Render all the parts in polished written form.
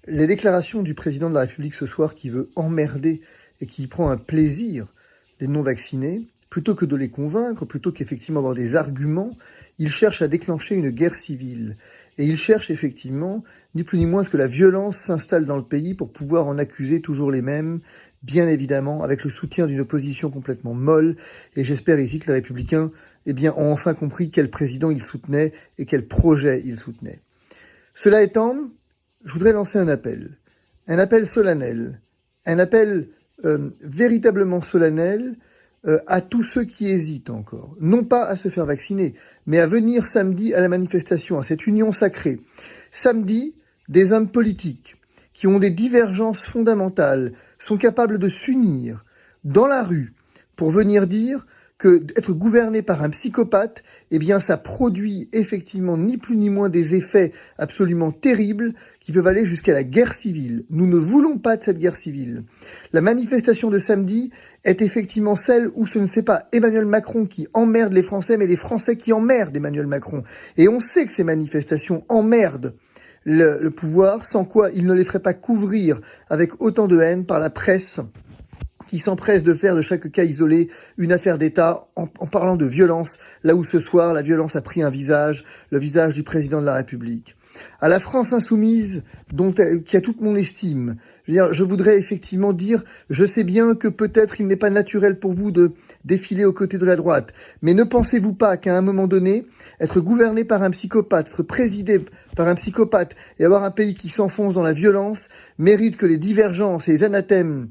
Les déclarations du président de la République ce soir qui veut emmerder et qui prend un plaisir les non-vaccinés, plutôt que de les convaincre, plutôt qu'effectivement avoir des arguments, il cherche à déclencher une guerre civile. Et il cherche effectivement, ni plus ni moins, que la violence s'installe dans le pays pour pouvoir en accuser toujours les mêmes, bien évidemment, avec le soutien d'une opposition complètement molle. Et j'espère ici que les Républicains ont enfin compris quel président ils soutenaient et quel projet ils soutenaient. Cela étant, je voudrais lancer un appel solennel, un appel véritablement solennel à tous ceux qui hésitent encore, non pas à se faire vacciner, mais à venir samedi à la manifestation, à cette union sacrée. Samedi, des hommes politiques qui ont des divergences fondamentales sont capables de s'unir dans la rue pour venir dire que être gouverné par un psychopathe, ça produit effectivement ni plus ni moins des effets absolument terribles qui peuvent aller jusqu'à la guerre civile. Nous ne voulons pas de cette guerre civile. La manifestation de samedi est effectivement celle où ce ne c'est pas Emmanuel Macron qui emmerde les Français, mais les Français qui emmerdent Emmanuel Macron. Et on sait que ces manifestations emmerdent le pouvoir, sans quoi il ne les ferait pas couvrir avec autant de haine par la presse qui s'empresse de faire de chaque cas isolé une affaire d'État en parlant de violence, là où ce soir la violence a pris un visage, le visage du président de la République. À la France insoumise, qui a toute mon estime, je voudrais effectivement dire, je sais bien que peut-être il n'est pas naturel pour vous de défiler aux côtés de la droite, mais ne pensez-vous pas qu'à un moment donné, être gouverné par un psychopathe, être présidé par un psychopathe et avoir un pays qui s'enfonce dans la violence mérite que les divergences et les anathèmes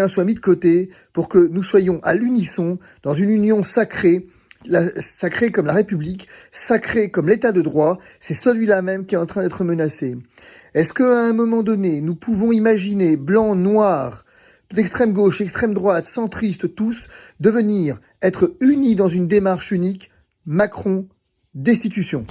soient mis de côté pour que nous soyons à l'unisson dans une union sacrée, sacré comme la République, sacré comme l'État de droit, c'est celui-là même qui est en train d'être menacé. Est-ce qu'à un moment donné, nous pouvons imaginer, blanc, noir, d'extrême gauche, extrême droite, centristes, tous, être unis dans une démarche unique, Macron, destitution.